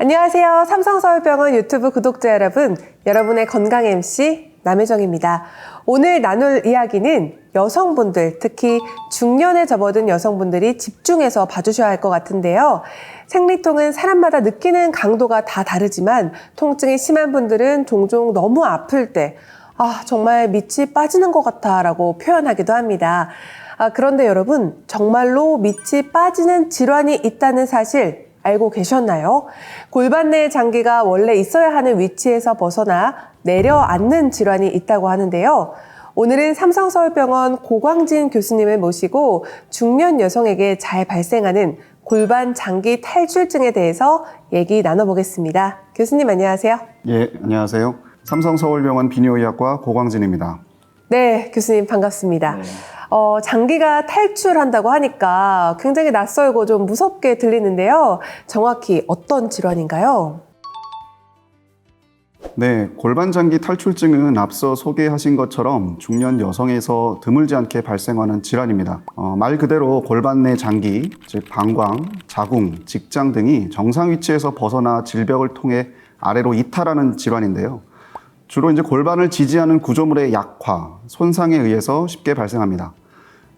안녕하세요. 삼성서울병원 유튜브 구독자 여러분, 여러분의 건강 MC 남혜정입니다. 오늘 나눌 이야기는 여성분들, 특히 중년에 접어든 여성분들이 집중해서 봐주셔야 할 것 같은데요. 생리통은 사람마다 느끼는 강도가 다 다르지만 통증이 심한 분들은 종종 너무 아플 때 정말 밑이 빠지는 것 같아 라고 표현하기도 합니다. 그런데 여러분, 정말로 밑이 빠지는 질환이 있다는 사실 알고 계셨나요? 골반 내 장기가 원래 있어야 하는 위치에서 벗어나 내려앉는 질환이 있다고 하는데요. 오늘은 삼성서울병원 고광진 교수님을 모시고 중년 여성에게 잘 발생하는 골반 장기 탈출증에 대해서 얘기 나눠보겠습니다. 교수님 안녕하세요. 예, 안녕하세요. 삼성서울병원 비뇨의학과 고광진입니다. 네, 교수님 반갑습니다. 네. 장기가 탈출한다고 하니까 굉장히 낯설고 좀 무섭게 들리는데요. 정확히 어떤 질환인가요? 네, 골반장기 탈출증은 앞서 소개하신 것처럼 중년 여성에서 드물지 않게 발생하는 질환입니다. 말 그대로 골반 내 장기, 즉 방광, 자궁, 직장 등이 정상 위치에서 벗어나 질벽을 통해 아래로 이탈하는 질환인데요. 주로 이제 골반을 지지하는 구조물의 약화, 손상에 의해서 쉽게 발생합니다.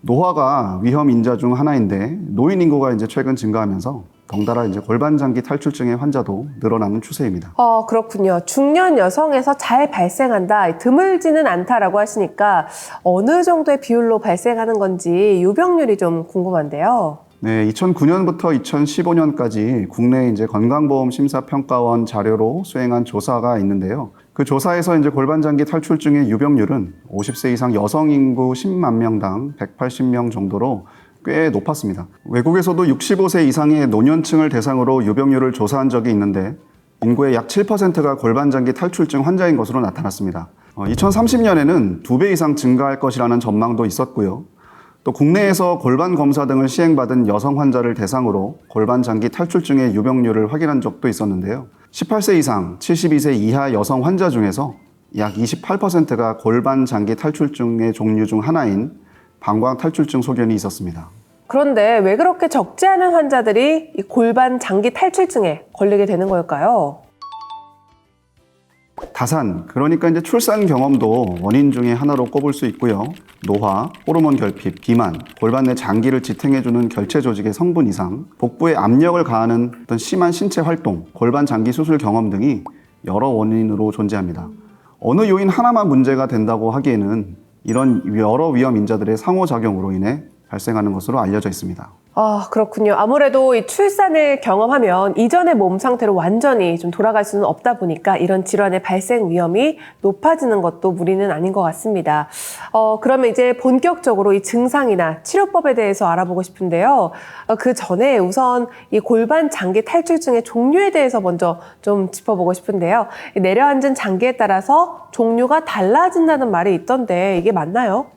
노화가 위험 인자 중 하나인데 노인 인구가 이제 최근 증가하면서 덩달아 이제 골반 장기 탈출증의 환자도 늘어나는 추세입니다. 그렇군요. 중년 여성에서 잘 발생한다, 드물지는 않다라고 하시니까 어느 정도의 비율로 발생하는 건지 유병률이 좀 궁금한데요. 네, 2009년부터 2015년까지 국내 이제 건강보험 심사평가원 자료로 수행한 조사가 있는데요. 그 조사에서 이제 골반장기 탈출증의 유병률은 50세 이상 여성 인구 10만 명당 180명 정도로 꽤 높았습니다. 외국에서도 65세 이상의 노년층을 대상으로 유병률을 조사한 적이 있는데 인구의 약 7%가 골반장기 탈출증 환자인 것으로 나타났습니다. 2030년에는 2배 이상 증가할 것이라는 전망도 있었고요. 또 국내에서 골반 검사 등을 시행받은 여성 환자를 대상으로 골반 장기 탈출증의 유병률을 확인한 적도 있었는데요. 18세 이상, 72세 이하 여성 환자 중에서 약 28%가 골반 장기 탈출증의 종류 중 하나인 방광 탈출증 소견이 있었습니다. 그런데 왜 그렇게 적지 않은 환자들이 이 골반 장기 탈출증에 걸리게 되는 걸까요? 다산, 그러니까 이제 출산 경험도 원인 중에 하나로 꼽을 수 있고요. 노화, 호르몬 결핍, 비만, 골반 내 장기를 지탱해주는 결체 조직의 성분 이상, 복부에 압력을 가하는 어떤 심한 신체 활동, 골반 장기 수술 경험 등이 여러 원인으로 존재합니다. 어느 요인 하나만 문제가 된다고 하기에는 이런 여러 위험 인자들의 상호작용으로 인해 발생하는 것으로 알려져 있습니다. 그렇군요. 아무래도 이 출산을 경험하면 이전의 몸 상태로 완전히 좀 돌아갈 수는 없다 보니까 이런 질환의 발생 위험이 높아지는 것도 무리는 아닌 것 같습니다. 그러면 이제 본격적으로 이 증상이나 치료법에 대해서 알아보고 싶은데요. 그 전에 우선 이 골반 장기 탈출증의 종류에 대해서 먼저 좀 짚어보고 싶은데요. 내려앉은 장기에 따라서 종류가 달라진다는 말이 있던데 이게 맞나요?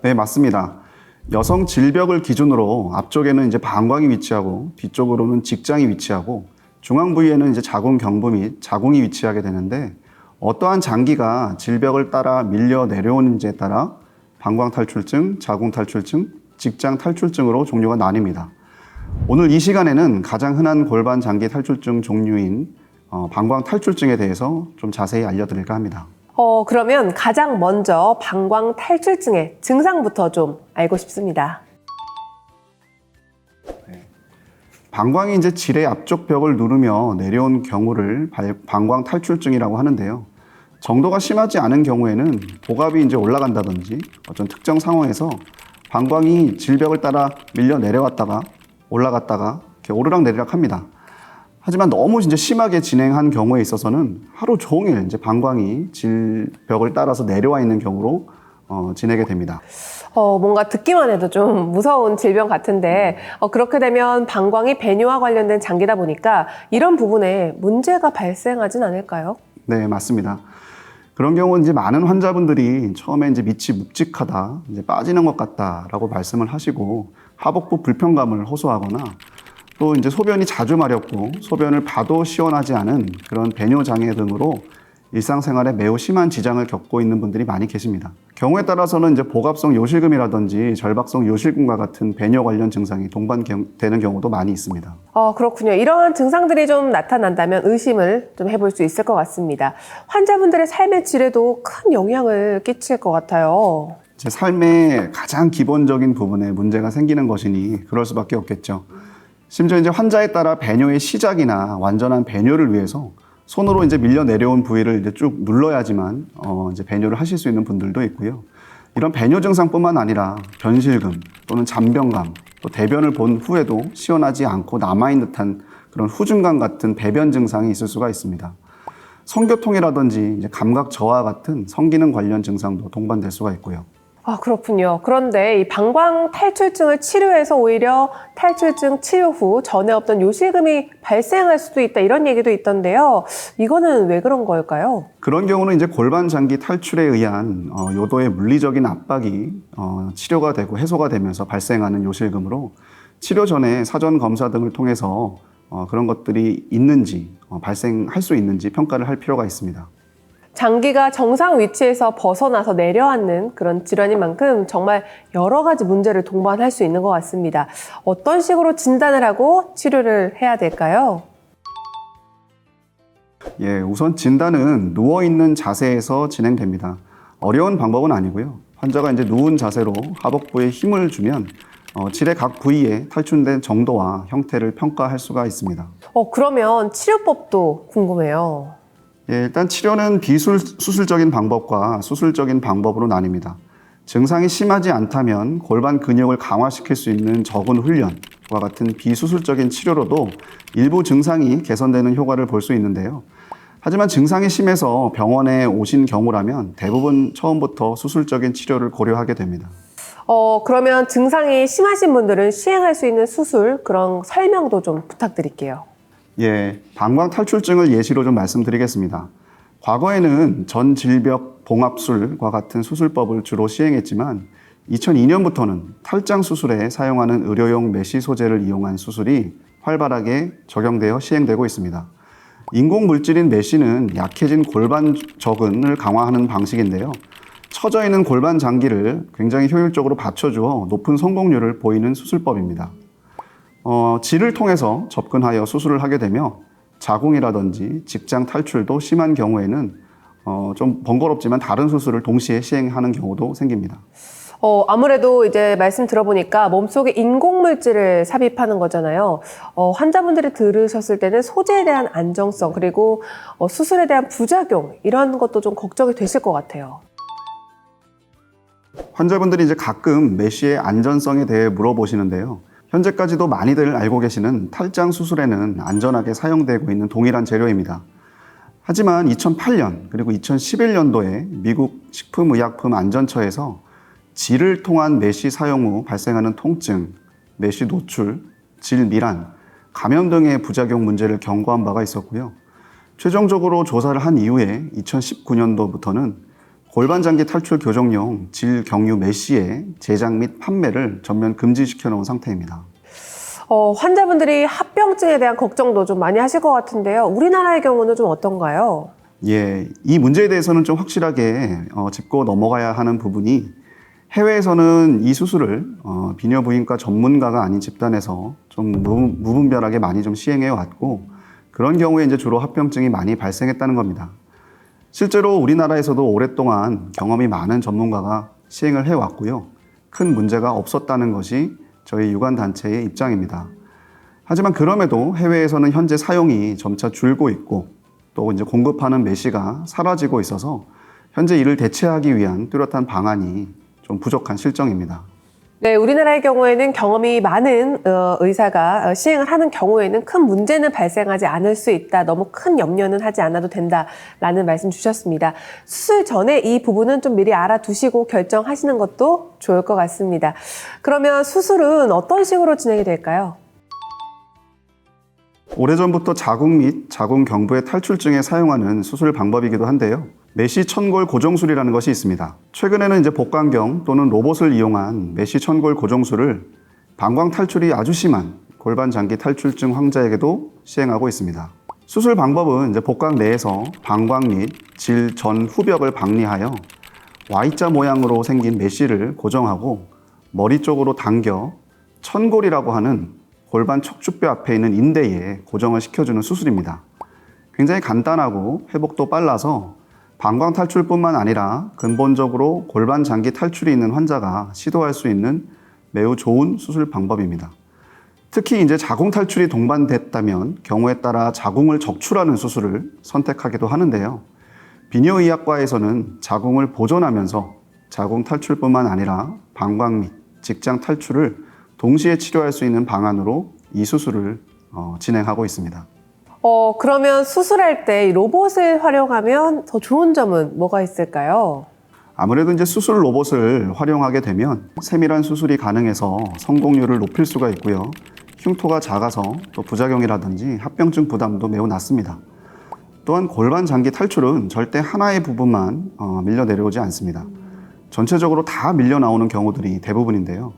네, 맞습니다. 여성 질벽을 기준으로 앞쪽에는 이제 방광이 위치하고 뒤쪽으로는 직장이 위치하고 중앙 부위에는 이제 자궁 경부 및 자궁이 위치하게 되는데 어떠한 장기가 질벽을 따라 밀려 내려오는지에 따라 방광 탈출증, 자궁 탈출증, 직장 탈출증으로 종류가 나뉩니다. 오늘 이 시간에는 가장 흔한 골반 장기 탈출증 종류인 방광 탈출증에 대해서 좀 자세히 알려드릴까 합니다. 그러면 가장 먼저 방광 탈출증의 증상부터 좀 알고 싶습니다. 네. 방광이 이제 질의 앞쪽 벽을 누르며 내려온 경우를 방광 탈출증이라고 하는데요. 정도가 심하지 않은 경우에는 복압이 이제 올라간다든지 어떤 특정 상황에서 방광이 질벽을 따라 밀려 내려왔다가 올라갔다가 이렇게 오르락내리락 합니다. 하지만 너무 이제 심하게 진행한 경우에 있어서는 하루 종일 이제 방광이 질벽을 따라서 내려와 있는 경우로 지내게 됩니다. 뭔가 듣기만 해도 좀 무서운 질병 같은데 그렇게 되면 방광이 배뇨와 관련된 장기다 보니까 이런 부분에 문제가 발생하진 않을까요? 네, 맞습니다. 그런 경우는 이제 많은 환자분들이 처음에 이제 밑이 묵직하다, 이제 빠지는 것 같다라고 말씀을 하시고 하복부 불편감을 호소하거나 또 이제 소변이 자주 마렵고 소변을 봐도 시원하지 않은 그런 배뇨 장애 등으로 일상생활에 매우 심한 지장을 겪고 있는 분들이 많이 계십니다. 경우에 따라서는 이제 복압성 요실금이라든지 절박성 요실금과 같은 배뇨 관련 증상이 동반되는 경우도 많이 있습니다. 그렇군요. 이러한 증상들이 좀 나타난다면 의심을 좀 해볼 수 있을 것 같습니다. 환자분들의 삶의 질에도 큰 영향을 끼칠 것 같아요. 제 삶의 가장 기본적인 부분에 문제가 생기는 것이니 그럴 수밖에 없겠죠. 심지어 이제 환자에 따라 배뇨의 시작이나 완전한 배뇨를 위해서 손으로 이제 밀려 내려온 부위를 이제 쭉 눌러야지만 이제 배뇨를 하실 수 있는 분들도 있고요. 이런 배뇨 증상뿐만 아니라 변실금 또는 잔변감, 또 대변을 본 후에도 시원하지 않고 남아있는 듯한 그런 후중감 같은 배변 증상이 있을 수가 있습니다. 성교통이라든지 이제 감각 저하 같은 성기능 관련 증상도 동반될 수가 있고요. 그렇군요. 그런데 이 방광 탈출증을 치료해서 오히려 탈출증 치료 후 전에 없던 요실금이 발생할 수도 있다 이런 얘기도 있던데요. 이거는 왜 그런 걸까요? 그런 경우는 이제 골반 장기 탈출에 의한 요도의 물리적인 압박이 치료가 되고 해소가 되면서 발생하는 요실금으로 치료 전에 사전 검사 등을 통해서 그런 것들이 있는지 발생할 수 있는지 평가를 할 필요가 있습니다. 장기가 정상 위치에서 벗어나서 내려앉는 그런 질환인 만큼 정말 여러 가지 문제를 동반할 수 있는 것 같습니다. 어떤 식으로 진단을 하고 치료를 해야 될까요? 우선 진단은 누워있는 자세에서 진행됩니다. 어려운 방법은 아니고요. 환자가 이제 누운 자세로 하복부에 힘을 주면 질의 각 부위에 탈출된 정도와 형태를 평가할 수가 있습니다. 그러면 치료법도 궁금해요. 일단 치료는 비수술적인 방법과 수술적인 방법으로 나뉩니다. 증상이 심하지 않다면 골반 근육을 강화시킬 수 있는 적은 훈련과 같은 비수술적인 치료로도 일부 증상이 개선되는 효과를 볼 수 있는데요. 하지만 증상이 심해서 병원에 오신 경우라면 대부분 처음부터 수술적인 치료를 고려하게 됩니다. 그러면 증상이 심하신 분들은 시행할 수 있는 수술, 그런 설명도 좀 부탁드릴게요. 방광 탈출증을 예시로 좀 말씀드리겠습니다. 과거에는 전질벽 봉합술과 같은 수술법을 주로 시행했지만 2002년부터는 탈장 수술에 사용하는 의료용 메쉬 소재를 이용한 수술이 활발하게 적용되어 시행되고 있습니다. 인공 물질인 메쉬는 약해진 골반 적응을 강화하는 방식인데요. 처져 있는 골반 장기를 굉장히 효율적으로 받쳐주어 높은 성공률을 보이는 수술법입니다. 질을 통해서 접근하여 수술을 하게 되며 자궁이라든지 직장 탈출도 심한 경우에는 좀 번거롭지만 다른 수술을 동시에 시행하는 경우도 생깁니다. 아무래도 이제 말씀 들어보니까 몸속에 인공물질을 삽입하는 거잖아요. 환자분들이 들으셨을 때는 소재에 대한 안정성, 그리고 수술에 대한 부작용, 이런 것도 좀 걱정이 되실 것 같아요. 환자분들이 이제 가끔 메쉬의 안전성에 대해 물어보시는데요. 현재까지도 많이들 알고 계시는 탈장 수술에는 안전하게 사용되고 있는 동일한 재료입니다. 하지만 2008년 그리고 2011년도에 미국 식품의약품안전처에서 질을 통한 메쉬 사용 후 발생하는 통증, 메쉬 노출, 질 미란, 감염 등의 부작용 문제를 경고한 바가 있었고요. 최종적으로 조사를 한 이후에 2019년도부터는 골반장기 탈출 교정용 질 경유 메쉬의 제작 및 판매를 전면 금지시켜 놓은 상태입니다. 환자분들이 합병증에 대한 걱정도 좀 많이 하실 것 같은데요. 우리나라의 경우는 좀 어떤가요? 이 문제에 대해서는 좀 확실하게 짚고 넘어가야 하는 부분이 해외에서는 이 수술을 비뇨부인과 전문가가 아닌 집단에서 좀 무분별하게 많이 좀 시행해 왔고 그런 경우에 이제 주로 합병증이 많이 발생했다는 겁니다. 실제로 우리나라에서도 오랫동안 경험이 많은 전문가가 시행을 해왔고요. 큰 문제가 없었다는 것이 저희 유관단체의 입장입니다. 하지만 그럼에도 해외에서는 현재 사용이 점차 줄고 있고 또 이제 공급하는 메쉬가 사라지고 있어서 현재 이를 대체하기 위한 뚜렷한 방안이 좀 부족한 실정입니다. 네, 우리나라의 경우에는 경험이 많은 의사가 시행을 하는 경우에는 큰 문제는 발생하지 않을 수 있다. 너무 큰 염려는 하지 않아도 된다라는 말씀 주셨습니다. 수술 전에 이 부분은 좀 미리 알아두시고 결정하시는 것도 좋을 것 같습니다. 그러면 수술은 어떤 식으로 진행이 될까요? 오래전부터 자궁 및 자궁 경부의 탈출증에 사용하는 수술 방법이기도 한데요. 메쉬 천골 고정술이라는 것이 있습니다. 최근에는 이제 복강경 또는 로봇을 이용한 메쉬 천골 고정술을 방광 탈출이 아주 심한 골반 장기 탈출증 환자에게도 시행하고 있습니다. 수술 방법은 이제 복강 내에서 방광 및 질 전 후벽을 박리하여 Y자 모양으로 생긴 메쉬를 고정하고 머리 쪽으로 당겨 천골이라고 하는 골반 척추뼈 앞에 있는 인대에 고정을 시켜주는 수술입니다. 굉장히 간단하고 회복도 빨라서 방광 탈출뿐만 아니라 근본적으로 골반 장기 탈출이 있는 환자가 시도할 수 있는 매우 좋은 수술 방법입니다. 특히 이제 자궁 탈출이 동반됐다면 경우에 따라 자궁을 적출하는 수술을 선택하기도 하는데요. 비뇨의학과에서는 자궁을 보존하면서 자궁 탈출뿐만 아니라 방광 및 직장 탈출을 동시에 치료할 수 있는 방안으로 이 수술을 진행하고 있습니다. 그러면 수술할 때 이 로봇을 활용하면 더 좋은 점은 뭐가 있을까요? 아무래도 이제 수술 로봇을 활용하게 되면 세밀한 수술이 가능해서 성공률을 높일 수가 있고요. 흉터가 작아서 또 부작용이라든지 합병증 부담도 매우 낮습니다. 또한 골반 장기 탈출은 절대 하나의 부분만 밀려 내려오지 않습니다. 전체적으로 다 밀려 나오는 경우들이 대부분인데요.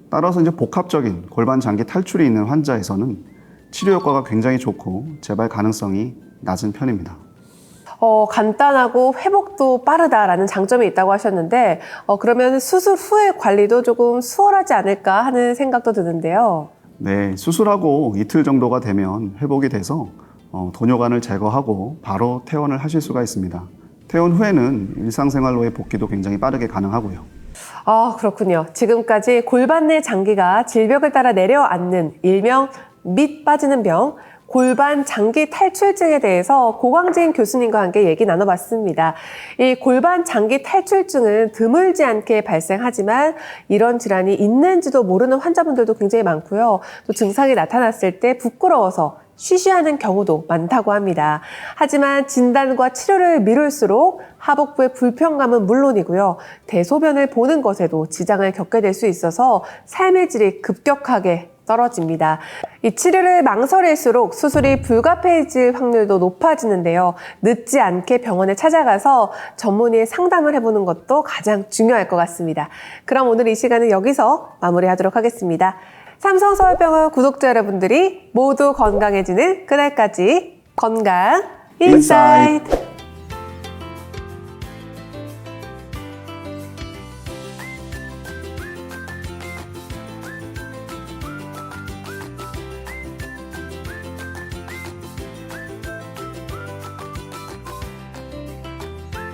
따라서 이제 복합적인 골반 장기 탈출이 있는 환자에서는 치료 효과가 굉장히 좋고 재발 가능성이 낮은 편입니다. 간단하고 회복도 빠르다라는 장점이 있다고 하셨는데 그러면 수술 후의 관리도 조금 수월하지 않을까 하는 생각도 드는데요. 네, 수술하고 이틀 정도가 되면 회복이 돼서 도뇨관을 제거하고 바로 퇴원을 하실 수가 있습니다. 퇴원 후에는 일상생활로의 복귀도 굉장히 빠르게 가능하고요. 그렇군요. 지금까지 골반 내 장기가 질벽을 따라 내려앉는 일명 밑 빠지는 병, 골반 장기 탈출증에 대해서 고광진 교수님과 함께 얘기 나눠봤습니다. 이 골반 장기 탈출증은 드물지 않게 발생하지만 이런 질환이 있는지도 모르는 환자분들도 굉장히 많고요. 또 증상이 나타났을 때 부끄러워서 쉬쉬하는 경우도 많다고 합니다. 하지만 진단과 치료를 미룰수록 하복부의 불편감은 물론이고요. 대소변을 보는 것에도 지장을 겪게 될 수 있어서 삶의 질이 급격하게 떨어집니다. 이 치료를 망설일수록 수술이 불가피해질 확률도 높아지는데요. 늦지 않게 병원에 찾아가서 전문의의 상담을 해보는 것도 가장 중요할 것 같습니다. 그럼 오늘 이 시간은 여기서 마무리하도록 하겠습니다. 삼성서울병원 구독자 여러분들이 모두 건강해지는 그날까지 건강 인사이트!